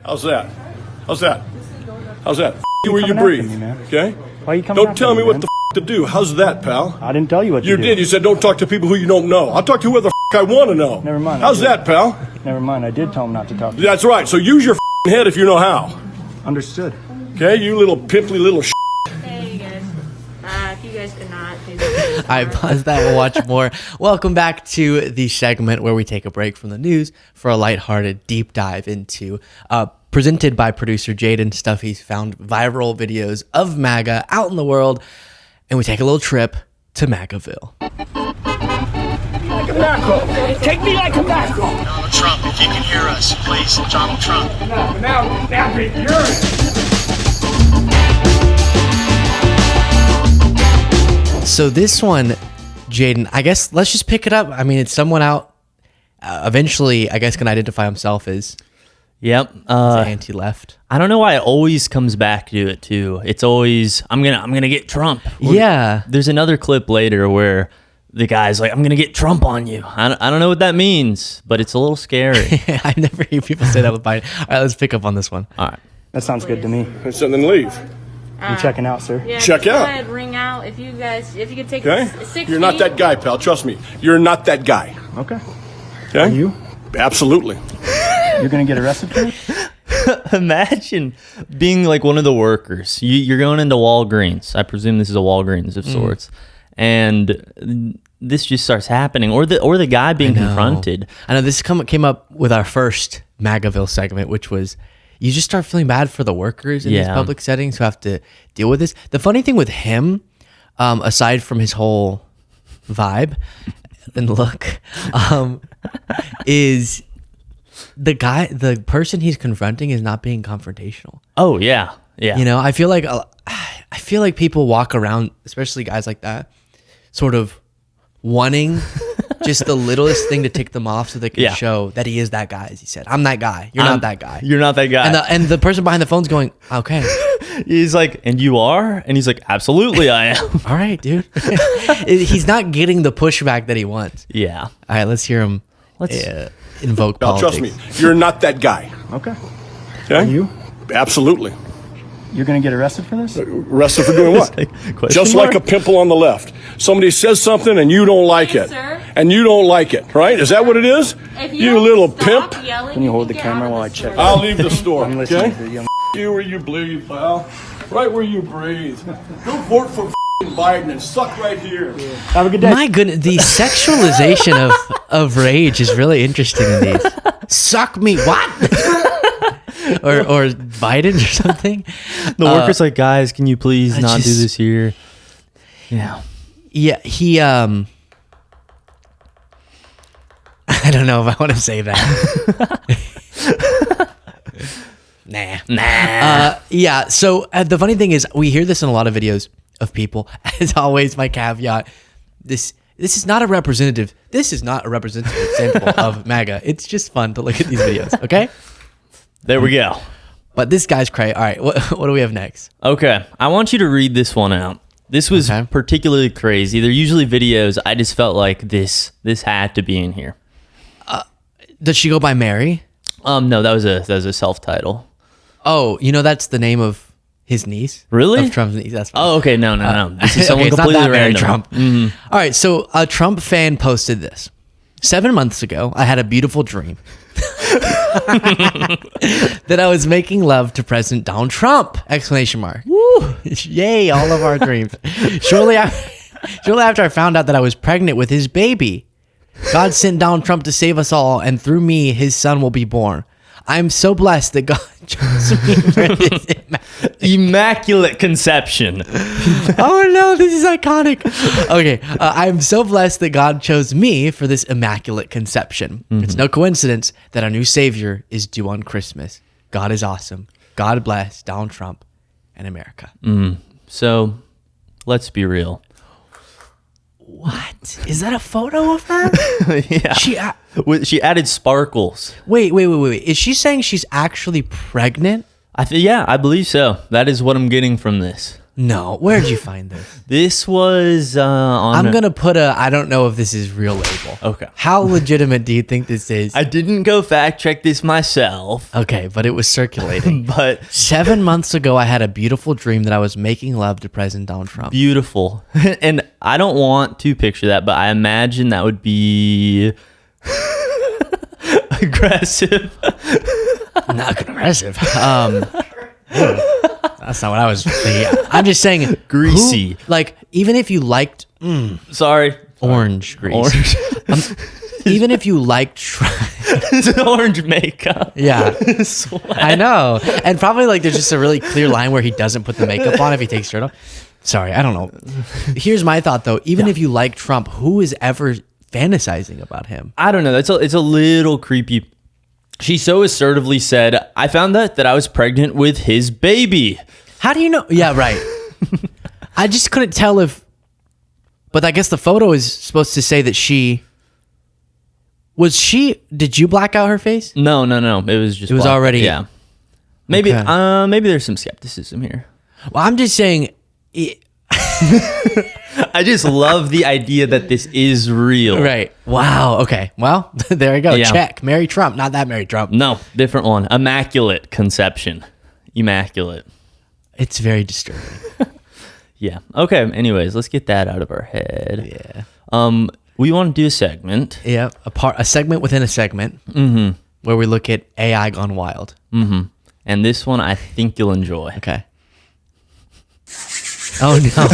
How's that? How's that? How's that? You where you coming breathe. after me, man? Okay? Why are you coming Don't after tell me me, what man? the to do. How's that, pal? I didn't tell you what to You do. did. You said don't talk to people who you don't know. I'll talk to whoever I want to know. Never mind, How's I did. that, pal? Never mind. I did tell him not to talk to you. That's right. So use your head if you know how. Understood. Okay? You little pimply little Hey, you guys. If you guys could not do this. All right, pause that. We'll watch more. Welcome back to the segment where we take a break from the news for a lighthearted deep dive into presented by producer Jaden stuff he's found viral videos of MAGA out in the world, and we take a little trip to MAGAVille. Take me like a mackerel. Donald Trump, if you can hear us, please, Donald Trump. Now, So this one, Jaden, I guess let's just pick it up. I mean, it's someone out eventually, I guess, can identify himself as Yep. anti-left. I don't know why it always comes back to it too. It's always I'm gonna get Trump. Yeah. There's another clip later where the guy's like, I'm gonna get Trump on you. I don't know what that means, but it's a little scary. I never hear people say that with Biden. All right, let's pick up on this one. All right. That sounds good to me. And then leave. You checking out, sir? Yeah, Check go out. ahead, ring out. If you could take Okay? 6 You're not feet. that guy, pal. Trust me. You're not that guy. Okay. Okay? Are you? Absolutely. You're gonna get arrested for this? Imagine being like one of the workers. You're going into Walgreens. I presume this is a Walgreens of sorts, and this just starts happening, or the guy being confronted. I know this came up with our first MAGAVille segment, which was you just start feeling bad for the workers in these Yeah. public settings who have to deal with this. The funny thing with him, aside from his whole vibe and look, is the person he's confronting is not being confrontational. Oh yeah, yeah. You know, I feel like people walk around, especially guys like that, sort of wanting just the littlest thing to tick them off so they can Yeah. show that he is that guy, as he said. I'm that guy. You're not that guy. You're not that guy. And the person behind the phone's going, okay, He's like, and you are? And he's like, absolutely, I am. all right, dude. He's not getting the pushback that he wants. Yeah. All right, let's hear him invoke Pal, politics. trust me. You're not that guy. Okay. Okay? Are you? Absolutely. You're gonna get arrested for this? Arrested for doing what? Question Just mark? like a pimple on the left. Somebody says something and you don't like Yes, it. sir. And you don't like it, right? Is that what it is? If You don't little stop pimp. Yelling, Can you hold the get camera out of while the I check? store. I'll leave the store, I'm listening okay? to the young. You where you breathe, pal. Right where you breathe. Don't vote for Biden and suck right here. Have a good day. My goodness, the sexualization of rage is really interesting in these. Suck me, what? or Biden or something. The worker's like, guys, can you please not do just- this here? Yeah. Yeah, he I don't know if I want to say that. Nah. Yeah, so the funny thing is we hear this in a lot of videos of people. As always, my caveat, this is not a representative sample of MAGA. It's just fun to look at these videos, okay? There we go. But this guy's crazy. All right, what do we have next? Okay. I want you to read this one out. This was Okay. particularly crazy. They're usually videos. I just felt like this had to be in here. Does she go by Mary? No, that was a self-title. Oh, that's the name of his niece? Really? Of Trump's niece. That's fine. Oh, okay. No. This is someone it's not completely that Mary random. Trump. All right, so a Trump fan posted this. 7 months ago, I had a beautiful dream that I was making love to President Donald Trump! Exclamation mark. Woo! Yay, all of our dreams. Shortly after I found out that I was pregnant with his baby, God sent Donald Trump to save us all, and through me, his son will be born. I'm so blessed that God chose me for this Immaculate conception. Oh no, this is iconic. Okay, I'm so blessed that God chose me for this immaculate conception. It's no coincidence that our new savior is due on Christmas. God is awesome. God bless Donald Trump and America. So, let's be real. What? Is that a photo of her? Yeah. She added sparkles. Wait. Is she saying she's actually pregnant? I believe so. That is what I'm getting from this. No. Where did you find this? This was on. I'm going to put I don't know if this is real label. Okay. How legitimate do you think this is? I didn't go fact check this myself, Okay, but it was circulating. but 7 months ago, I had a beautiful dream that I was making love to President Donald Trump. beautiful. And I don't want to picture that, but I imagine that would be aggressive. Not aggressive. That's not what I was thinking. I'm just saying Greasy. like, even if you liked Sorry. orange grease. Orange. Even if you liked It's orange makeup. yeah. Sweat. I know. And probably like there's just a really clear line where he doesn't put the makeup on if he takes his shirt off. Sorry, I don't know. Here's my thought though. Even if you like Trump, who is ever fantasizing about him? I don't know. It's a little creepy. She so assertively said, I found out that I was pregnant with his baby. How do you know? Yeah, right. I just couldn't tell if, but I guess the photo is supposed to say that did you black out her face? No. It was just. It was black. already- Yeah. Maybe. Okay. Maybe there's some skepticism here. Well, I'm just saying, I just love the idea that this is real. right. Wow. Okay. Well, there you go. Yeah. Check. Mary Trump. Not that Mary Trump. No, different one. Immaculate conception. Immaculate. It's very disturbing. Yeah. Okay. Anyways, let's get that out of our head. Yeah. We want to do a segment. Yeah. A segment within a segment where we look at AI gone wild. And this one I think you'll enjoy. Okay. Oh, no.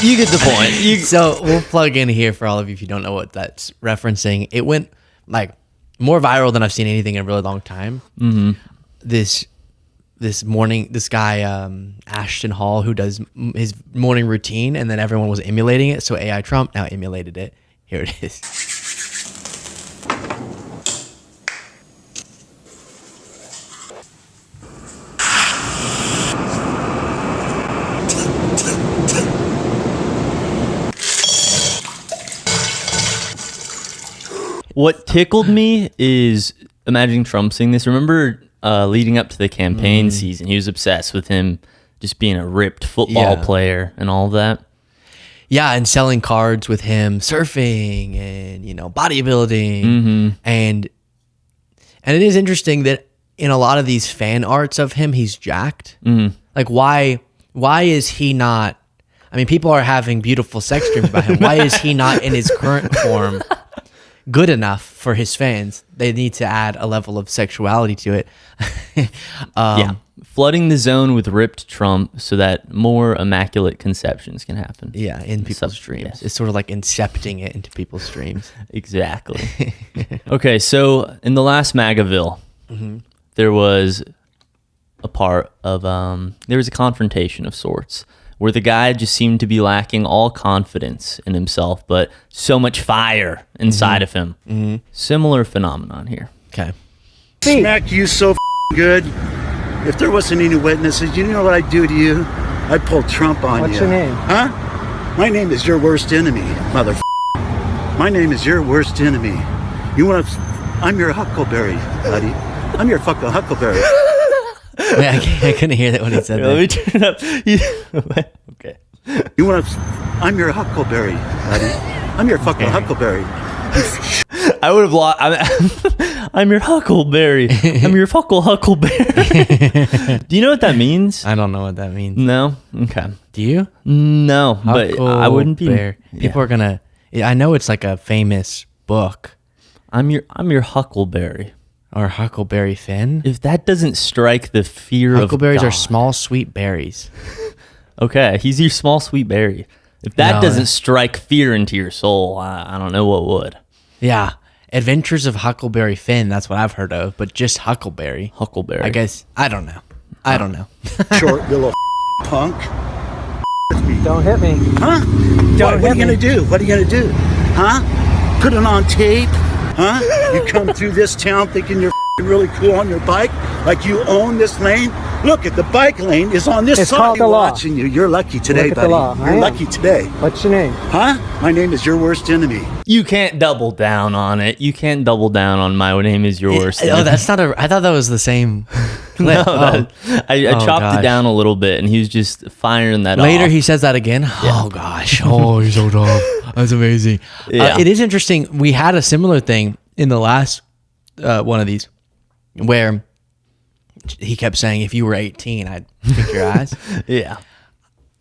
You get the point. So we'll plug in here for all of you if you don't know what that's referencing. It went like more viral than I've seen anything in a really long time. This morning, this guy Ashton Hall, who does his morning routine, and then everyone was emulating it. So AI Trump now emulated it. Here it is. What tickled me is imagining Trump saying this. Remember leading up to the campaign season, he was obsessed with him just being a ripped football player and all of that. Yeah, and selling cards with him, surfing and bodybuilding, and it is interesting that in a lot of these fan arts of him, he's jacked. Like why is he not? I mean, people are having beautiful sex dreams about him. Why is he not in his current form good enough for his fans? They need to add a level of sexuality to it. Flooding the zone with ripped Trump so that more immaculate conceptions can happen. Yeah, in people's dreams. Yes. It's sort of like incepting it into people's dreams. Exactly. Okay, so in the last MAGAVille, there was a part of there was a confrontation of sorts where the guy just seemed to be lacking all confidence in himself, but so much fire inside of him. Similar phenomenon here. Okay. Smack you so good. If there wasn't any witnesses, you know what I'd do to you? I'd pull Trump on you. What's your name? Huh? My name is your worst enemy, mother. My name is your worst enemy. You want to? I'm your huckleberry, buddy. I'm your fucking huckleberry. Wait, I couldn't hear that when he said Let me that. turn it up. Okay. You want to? I'm your huckleberry, buddy. I'm your fucking huckleberry. I would have lost. I'm your huckleberry. I'm your huckleberry. Do you know what that means? I don't know what that means. No? Okay. Do you? No, but I wouldn't be. Huckleberry. People are gonna. I know it's like a famous book. I'm your huckleberry. Or Huckleberry Finn. If that doesn't strike the fear of Huckleberries God. are small, sweet berries. Okay, he's your small sweet berry. If that No, doesn't strike fear into your soul, I don't know what would. Yeah. Adventures of Huckleberry Finn. That's what I've heard of. But just Huckleberry. Huckleberry. I guess. I don't know. I don't know. Short little punk. Don't hit me. Huh? What are you gonna do? What are you gonna do? Huh? Put it on tape? Huh? You come through this town thinking you're really cool on your bike, like you own this lane. Look at the bike lane is on this It's side. called the law. Watching you. You're lucky today, Look at the buddy. law. I You're am. lucky today. What's your name? Huh? My name is your worst enemy. You can't double down on it. You can't double down on my name is your worst. Oh, that's not a. I thought that was the same clip. No, I Oh, chopped gosh. it down a little bit, and he was just firing that Later, off. he says that again. Oh gosh. Oh, you're so dumb. That's amazing. Yeah. It is interesting. We had a similar thing in the last one of these, where he kept saying, "If you were 18, I'd kick your ass." Yeah.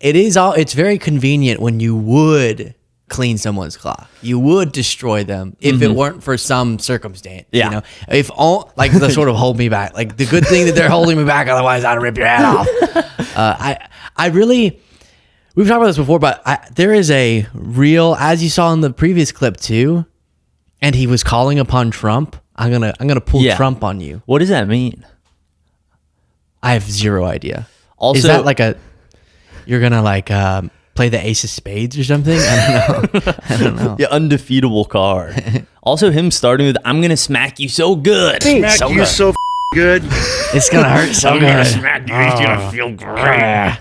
It's very convenient when you would clean someone's clock. You would destroy them if it weren't for some circumstance. Yeah. You know, if all like the sort of hold me back, like the good thing that they're holding me back, otherwise I'd rip your head off. I really, we've talked about this before, but there is a real, as you saw in the previous clip too, and he was calling upon Trump. I'm gonna pull Yeah. Trump on you. What does that mean? I have zero idea. Also, Is that like you're gonna like play the ace of spades or something? I don't know. I don't know. yeah, undefeatable card. Also, him starting with "I'm gonna smack you so good." Smack you so good. It's gonna hurt so good. Smack you, he's gonna feel great.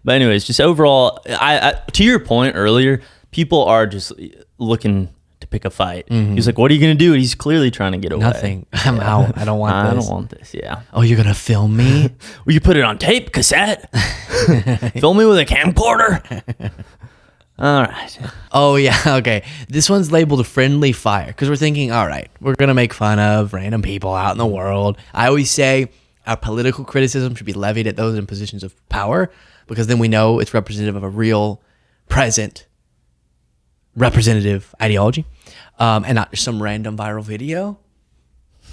But anyways, just overall, I to your point earlier, people are just looking to pick a fight. He's like, "What are you gonna do?" He's clearly trying to get away. Nothing. I'm out. I don't want I this. don't want this. Yeah. Oh, you're gonna film me? Will you put it on tape, cassette? Film me with a camcorder? All right. Oh yeah. Okay. This one's labeled friendly fire because we're thinking, all right, we're gonna make fun of random people out in the world. I always say our political criticism should be levied at those in positions of power because then we know it's representative of a real, present, representative ideology, and not just some random viral video.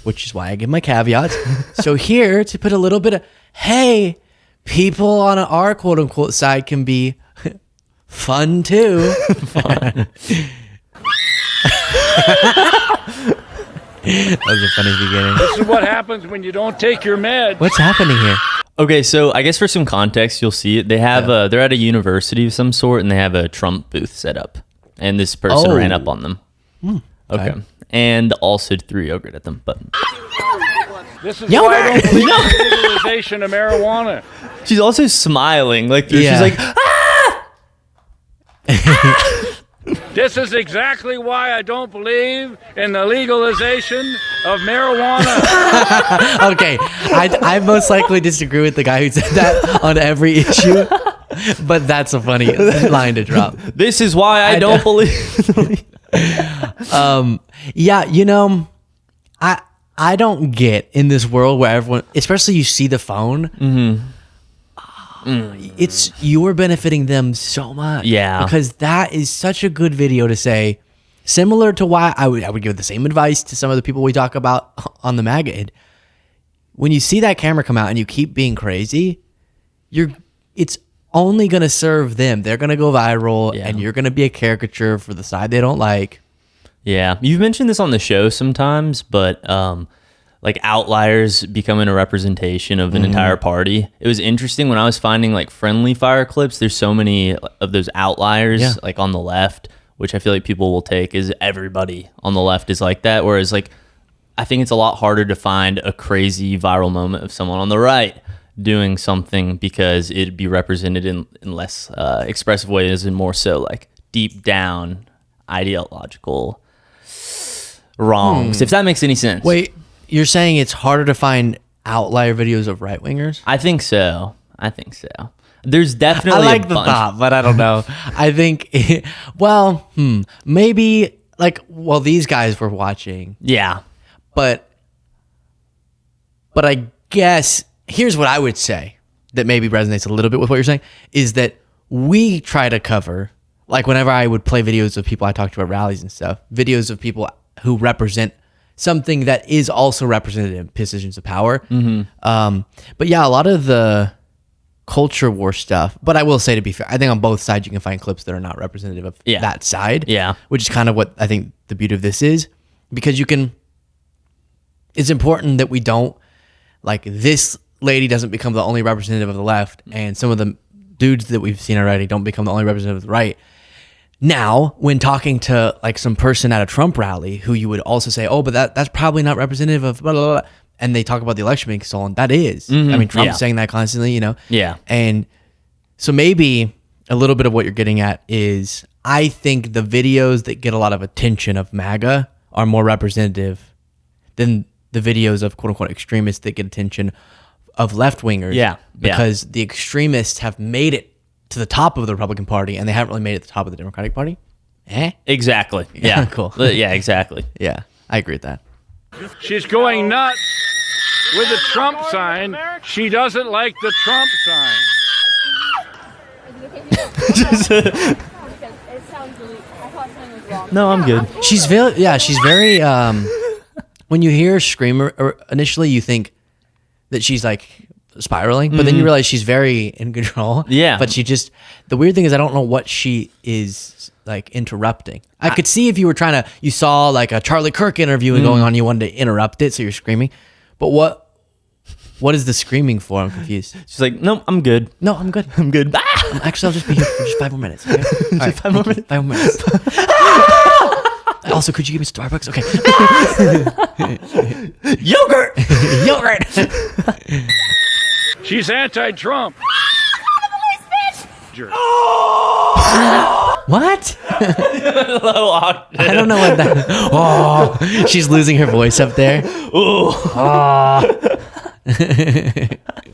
Which is why I give my caveats. So here to put a little bit of, hey, people on our quote unquote side can be fun too. That was a funny beginning. This is what happens when you don't take your meds. What's happening here? Okay, so I guess for some context, you'll see it. They have they're at a university of some sort, and they have a Trump booth set up, and this person Oh. ran up on them. Okay, and also threw yogurt at them. But This is why I don't believe in the legalization of marijuana. she's also smiling, like Yeah. she's like, This is exactly why I don't believe in the legalization of marijuana. Okay, I most likely disagree with the guy who said that on every issue, but that's a funny line to drop. "This is why I don't believe." Yeah, you know, I don't get in this world where everyone, especially you see the phone, it's you are benefiting them so much. Yeah. because that is such a good video to say. Similar to why I would give the same advice to some of the people we talk about on the MAGA. When you see that camera come out and you keep being crazy, it's only gonna serve them. They're gonna go viral, Yeah. and you're gonna be a caricature for the side they don't like. Yeah, you've mentioned this on the show sometimes, but like outliers becoming a representation of an entire party. It was interesting when I was finding like friendly fire clips. There's so many of those outliers, Yeah. like on the left, which I feel like people will take as everybody on the left is like that. Whereas like I think it's a lot harder to find a crazy viral moment of someone on the right doing something because it'd be represented in less expressive ways and more so like deep down ideological wrongs, if that makes any sense. Wait, you're saying it's harder to find outlier videos of right wingers? I think so. There's definitely I like a the bunch. thought, but I don't know. I think, maybe these guys were watching, Yeah. but I guess here's what I would say that maybe resonates a little bit with what you're saying is that we try to cover, like whenever I would play videos of people I talked to at rallies and stuff, videos of people who represent something that is also represented in positions of power. But yeah, a lot of the culture war stuff, but I will say, to be fair, I think on both sides you can find clips that are not representative of that side. Yeah. Which is kind of what I think the beauty of this is, because it's important that we don't, like, this lady doesn't become the only representative of the left, and some of the dudes that we've seen already don't become the only representative of the right. Now, when talking to like some person at a Trump rally who you would also say, oh, but that's probably not representative of blah, blah, blah. and they talk about the election being stolen. That is. I mean, Trump's saying that constantly, you know? Yeah. And so maybe a little bit of what you're getting at is I think the videos that get a lot of attention of MAGA are more representative than the videos of quote unquote extremists that get attention of left wingers. Yeah. Because the extremists have made it to the top of the Republican Party and they haven't really made it to the top of the Democratic Party. Exactly. Yeah. Cool. Yeah, exactly. Yeah, I agree with that. She's going nuts with the Trump sign. She doesn't like the Trump sign. No, I'm good. She's very when you hear her scream initially you think that she's like spiraling, but then you realize she's very in control. Yeah. But the weird thing is I don't know what she is like interrupting. I could see if you were you saw like a Charlie Kirk interview going on, you wanted to interrupt it, so you're screaming. But what is the screaming for? I'm confused. She's like, no, I'm good. No, I'm good. I'm good. Actually, I'll just be here for just 5 more minutes. Okay? All right, 5 more minutes. 5 more minutes. Also, could you give me Starbucks? Okay. Yogurt. Yogurt. She's anti-Trump. What? Low octave. I don't know what that. Oh, she's losing her voice up there.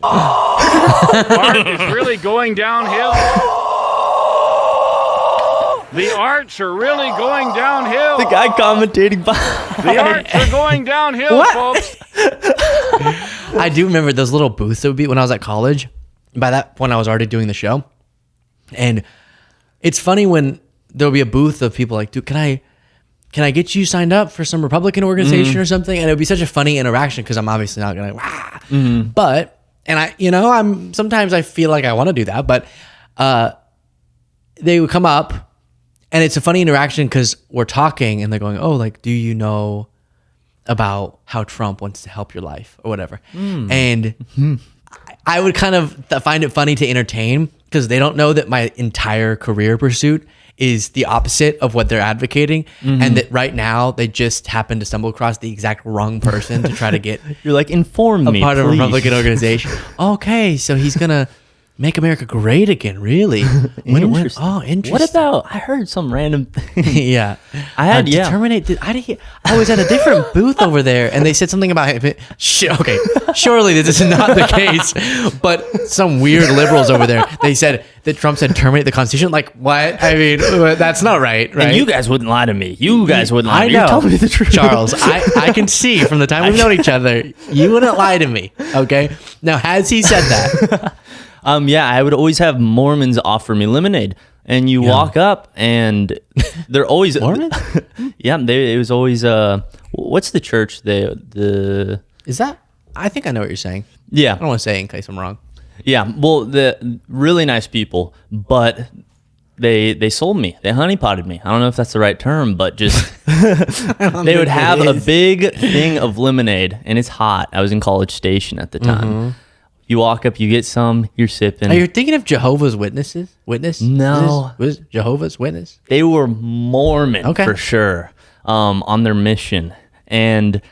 Art is really going downhill. The arts are really going downhill. The guy commentating by. The arts are going downhill, folks. I do remember those little booths that would be when I was at college. By that point, I was already doing the show. And it's funny when there'll be a booth of people like, dude, can I get you signed up for some Republican organization or something? And it would be such a funny interaction because I'm obviously not going to, but, and sometimes I feel like I want to do that, but they would come up and it's a funny interaction because we're talking and they're going, oh, like, do you know about how Trump wants to help your life or whatever? And I would kind of find it funny to entertain because they don't know that my entire career pursuit is the opposite of what they're advocating, and that right now they just happen to stumble across the exact wrong person to try to get You're like, inform me, part of a please. Republican organization. Okay, so he's gonna make America great again, really? Interesting. Oh, interesting. What about? I heard some random thing. Yeah, I had I was at a different booth over there, and they said something about him. Okay, surely this is not the case. But some weird liberals over there, they said that Trump said terminate the Constitution. Like what? I mean, that's not right. And you guys wouldn't lie to me. You guys wouldn't lie to me. I know. You're telling me the truth. Charles, I can see from the time we've known each other, you wouldn't lie to me. Okay. Now, has he said that? Yeah, I would always have Mormons offer me lemonade, and you walk up, and they're always Mormons. Yeah, it was always what's the church? The Is that? I think I know what you're saying. yeah, I don't want to say it in case I'm wrong. yeah. Well, the really nice people, but they sold me. They honeypotted me. I don't know if that's the right term, but just they would have a big thing of lemonade, and it's hot. I was in College Station at the time. You walk up, you get some, you're sipping. Are you thinking of Jehovah's Witnesses? No. Was Jehovah's Witness? They were Mormon for sure, on their mission. And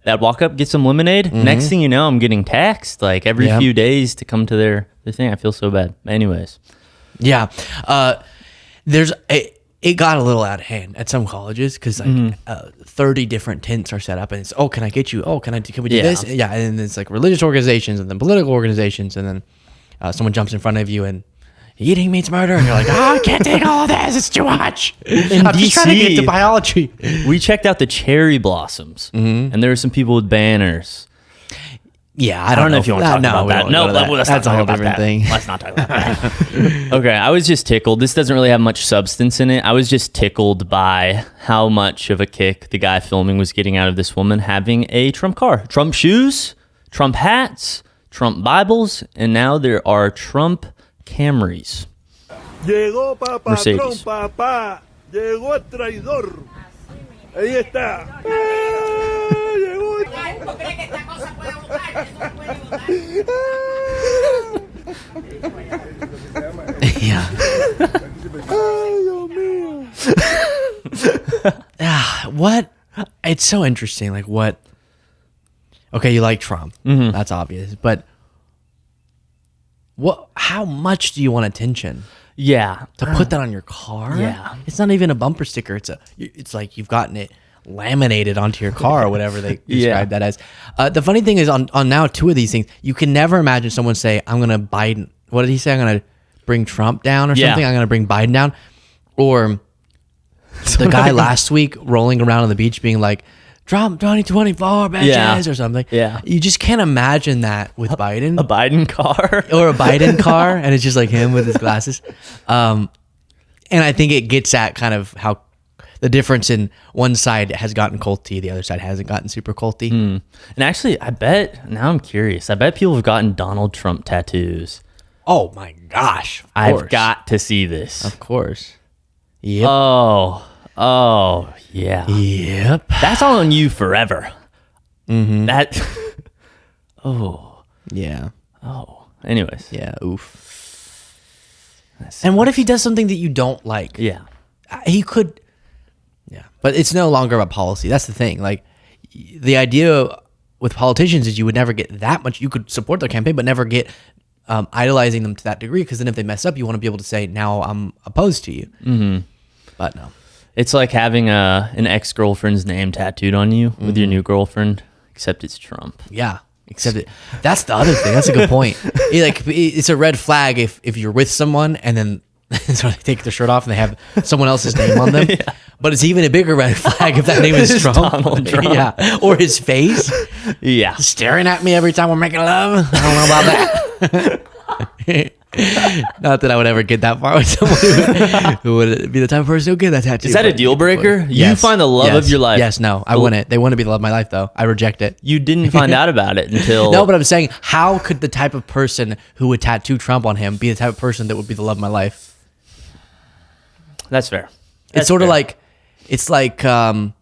I'd walk up, get some lemonade. Next thing you know, I'm getting taxed like every few days to come to their thing. I feel so bad. Anyways. Yeah. It got a little out of hand at some colleges because like 30 different tents are set up and it's, oh, can I get you? Oh, can we do this? Yeah. And then it's like religious organizations and then political organizations. And then someone jumps in front of you and eating means murder. And you're like, oh, I can't take all of this. It's too much. I'm just trying to get to biology. We checked out the cherry blossoms and there were some people with banners. Yeah, I don't know if you want to talk about that. No, that's a whole different thing. Let's not talk about that. Okay, I was just tickled. This doesn't really have much substance in it. I was just tickled by how much of a kick the guy filming was getting out of this woman having a Trump car. Trump shoes, Trump hats, Trump Bibles, and now there are Trump Camrys. Llegó papá Mercedes. Trump, papá. Llegó el traidor. Ahí está. Llegó. Yeah. Ay, Dios mío. What? It's so interesting. Like what Okay, you like Trump. That's obvious. But how much do you want attention? Yeah. To put that on your car? Yeah. It's not even a bumper sticker. It's like you've gotten it laminated onto your car or whatever they describe that as. The funny thing is on now 2 of these things, you can never imagine someone say, I'm going to Biden. What did he say? I'm going to bring Trump down or something. I'm going to bring Biden down. Or the guy last week rolling around on the beach being like, Trump 2024 bitches or something. Yeah. You just can't imagine that with Biden. A Biden car. Or a Biden car, and it's just like him with his glasses. And I think it gets at kind of how the difference in one side has gotten culty, the other side hasn't gotten super culty. And actually, I bet, now I'm curious, I bet people have gotten Donald Trump tattoos. Oh my gosh. I've got to see this. Of course. Yep. Oh, yeah. Yep. That's on you forever. That. Yeah. Anyways. Yeah. Oof. And what if he does something that you don't like? Yeah. He could. Yeah. But it's no longer about policy. That's the thing. Like, the idea with politicians is you would never get that much. You could support their campaign, but never get idolizing them to that degree. Because then if they mess up, you want to be able to say, now I'm opposed to you. But no. It's like having an ex-girlfriend's name tattooed on you with your new girlfriend, except it's Trump. Yeah. Except that's the other thing. That's a good point. It's a red flag if you're with someone and then so they take their shirt off and they have someone else's name on them. But it's even a bigger red flag if that name is Trump. Donald Trump. Yeah. Or his face. Yeah. Staring at me every time we're making love. I don't know about that. Not that I would ever get that far with someone who would be the type of person who would get that tattoo. Is that a deal breaker? Yes. You find the love of your life. Yes, no, I wouldn't. They wouldn't be the love of my life, though. I reject it. You didn't find out about it until... No, but I'm saying, how could the type of person who would tattoo Trump on him be the type of person that would be the love of my life? That's fair. It's sort of like, it's like a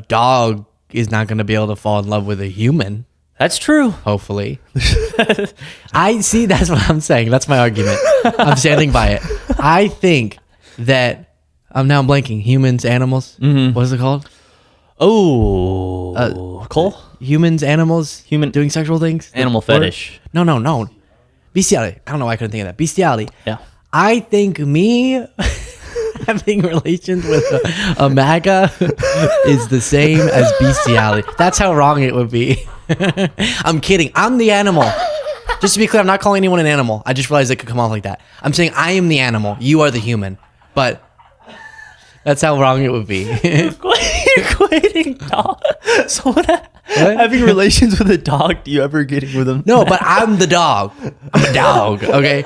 dog is not going to be able to fall in love with a human. That's true. Hopefully. I see. That's what I'm saying. That's my argument. I'm standing by it. I think that I'm blanking. Humans, animals. What is it called? Cole? Humans, animals, doing sexual things. Animal fetish. No. Bestiality. I don't know why I couldn't think of that. Bestiality. Yeah. I think me having relations with a MAGA is the same as bestiality. That's how wrong it would be. I'm kidding. I'm the animal. Just to be clear, I'm not calling anyone an animal. I just realized it could come off like that. I'm saying I am the animal. You are the human. But that's how wrong it would be. You're equating dog. So having relations with a dog, do you ever get it with them? No, but I'm the dog. I'm a dog, okay?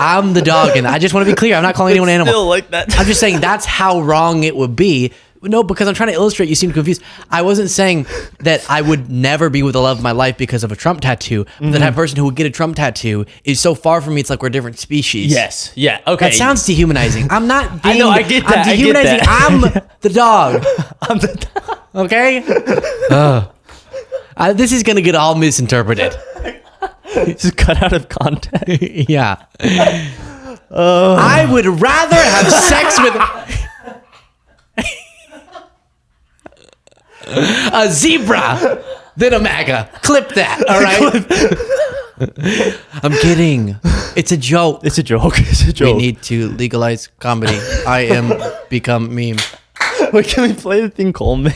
I'm the dog. And I just want to be clear. I'm not calling anyone an animal. Still like that. I'm just saying that's how wrong it would be. No, because I'm trying to illustrate. You seem confused. I wasn't saying that I would never be with the love of my life because of a Trump tattoo. But the type of person who would get a Trump tattoo is so far from me. It's like we're different species. Yes. Yeah. Okay. That sounds dehumanizing. I'm not being. I know. I get that. I'm dehumanizing. I'm the dog. I'm the dog. Okay. This is gonna get all misinterpreted. Just cut out of context. Yeah. I would rather have sex with a zebra than a MAGA. Clip that, all right? I'm kidding. It's a joke. It's a joke. It's a joke. We need to legalize comedy. I am become meme. Wait, can we play the thing Cole made?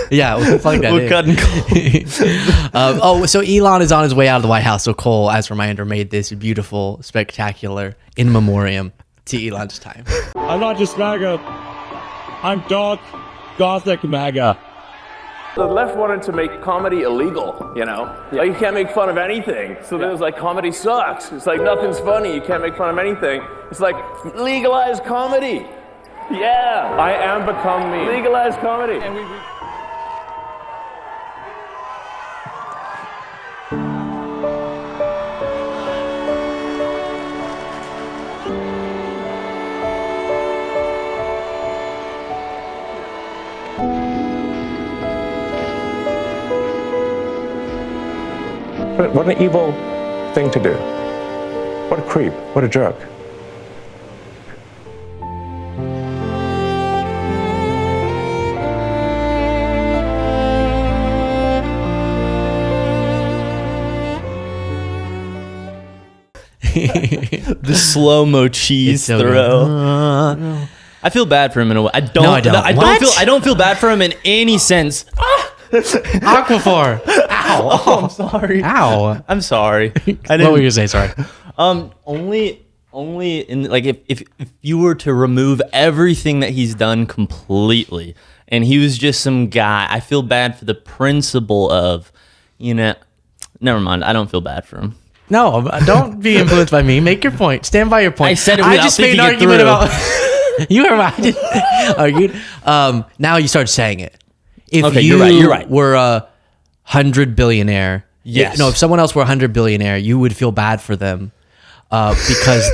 Yeah, we'll plug that We'll in. cut and Cole. So Elon is on his way out of the White House. So Cole, as a reminder, made this beautiful, spectacular in memoriam to Elon's time. I'm not just MAGA. I'm dark, gothic MAGA. The left wanted to make comedy illegal, you know? Like, you can't make fun of anything. So then it was like, comedy sucks. It's like, nothing's funny. You can't make fun of anything. It's like, legalize comedy. Yeah. I am become me. Legalize comedy. And What an evil thing to do. What a creep. What a jerk. The slow-mo cheese so throw. I feel bad for him in a way. I don't. No, I don't. I don't feel bad for him in any sense. Aquaphor. Ow. Oh, I'm sorry. Ow. I'm sorry. What were you gonna say? Sorry. Only in like if you were to remove everything that he's done completely, and he was just some guy, I feel bad for the principle of, never mind. I don't feel bad for him. No, don't be influenced by me. Make your point. Stand by your point. I said it without I just made an thinking argument it through. about. You were I just argued. Now you start saying it. If Okay, you you're right. were a 100 billionaire, Yes. No, if someone else were a 100 billionaire, you would feel bad for them because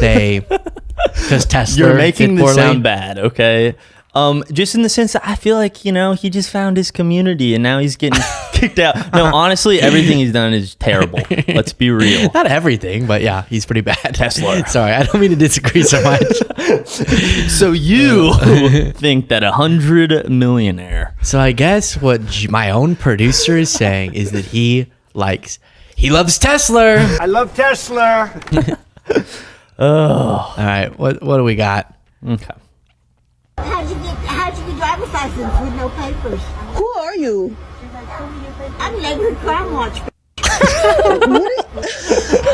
Tesla. You're making did this poorly. sound bad, okay? Just in the sense that I feel like, he just found his community and now he's getting kicked out. No, honestly, everything he's done is terrible. Let's be real. Not everything, but yeah, he's pretty bad. Tesla. Sorry, I don't mean to disagree so much. So you think that 100 millionaire. So I guess what my own producer is saying is that he loves Tesla. I love Tesla. All right, what do we got? Okay. How'd you get driver's license with no papers? Who are you? I'm neighborhood crime watch.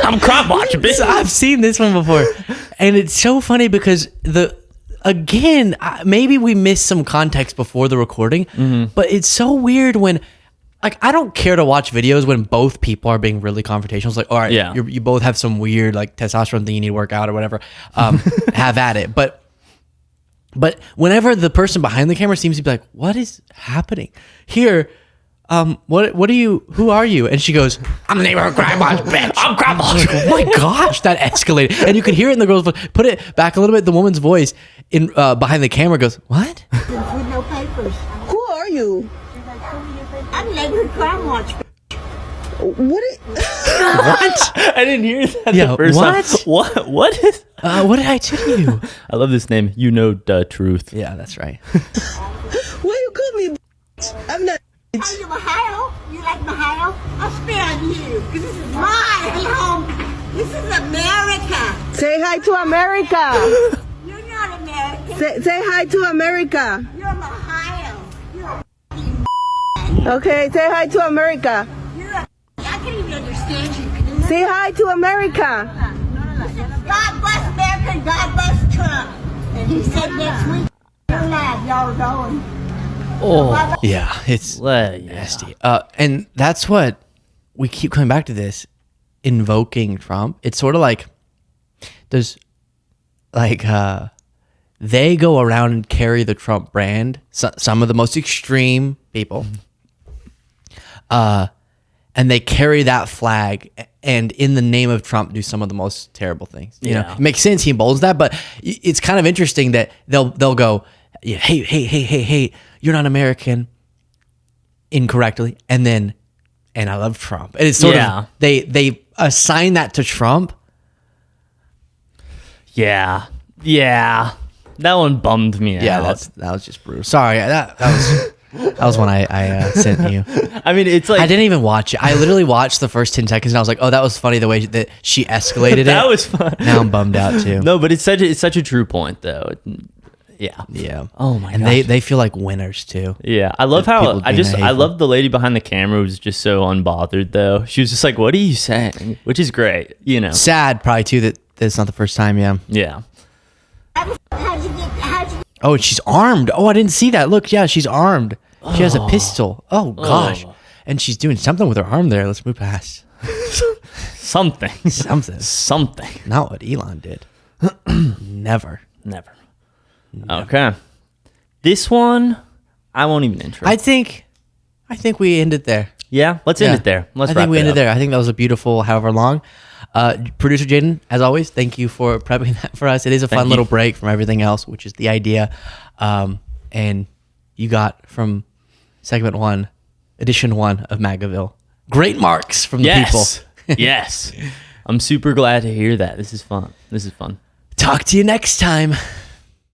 I'm crime watching, bitch. So I've seen this one before, and it's so funny because maybe we missed some context before the recording, but it's so weird when, I don't care to watch videos when both people are being really confrontational. It's like, all right, Yeah. you both have some weird testosterone thing you need to work out or whatever. Have at it, but whenever the person behind the camera seems to be like, what is happening here? What are you? Who are you? And she goes, I'm the neighborhood crime watch, bitch. I'm crime watch. Oh my gosh, that escalated. And you could hear it in the girl's voice. Put it back a little bit. The woman's voice in behind the camera goes, what? With no papers. Who are you? I'm neighborhood crime watch. What? What? I didn't hear that Yeah, the first what? time. What is? What did I do to you? I love this name. You know the truth. Yeah, that's right. Why you call me? I'm not. Are you Ohio? You like Ohio? I'll spit on you because this is my home. This is America. Say hi to America. You're not American. Say hi to America. You're Ohio. You're okay, say hi to America. I can't even understand you. Say hi to America. God bless America and God bless Trump. And he said next week, you're live, y'all are going. Oh, yeah, it's nasty. And that's what we keep coming back to this, invoking Trump. It's sort of like they go around and carry the Trump brand. Some of the most extreme people, and they carry that flag, and in the name of Trump, do some of the most terrible things. You know, it makes sense. He emboldens that, but it's kind of interesting that they'll go, hey, you're not American, incorrectly, and I love Trump. And it's sort of they assign that to Trump. Yeah. That one bummed me out. Yeah, that was just brutal. Sorry, that was one I sent you. I mean, it's like I didn't even watch it. I literally watched the first 10 seconds and I was like, oh, that was funny the way that she escalated that was fun. Now I'm bummed out too. No, but it's such a true point though. Yeah. Oh my god. And they feel like winners too. Yeah, I love how I love the lady behind the camera who was just so unbothered though. She was just like, "What are you saying?" Which is great, you know. Sad probably too that it's not the first time. Yeah. Oh, and she's armed. Oh, I didn't see that. Look, yeah, she's armed. She has a pistol. Oh gosh, and she's doing something with her arm there. Let's move past. Something. Not what Elon did. Never. Okay. This one, I won't even intro. I think we end it there. Yeah, let's end it there. I think we ended there. I think that was a beautiful, however long. Producer Jaden, as always, thank you for prepping that for us. It is a fun little break from everything else, which is the idea. And you got from segment 1, edition 1 of MAGAVille, great marks from the people. Yes. I'm super glad to hear that. This is fun. Talk to you next time.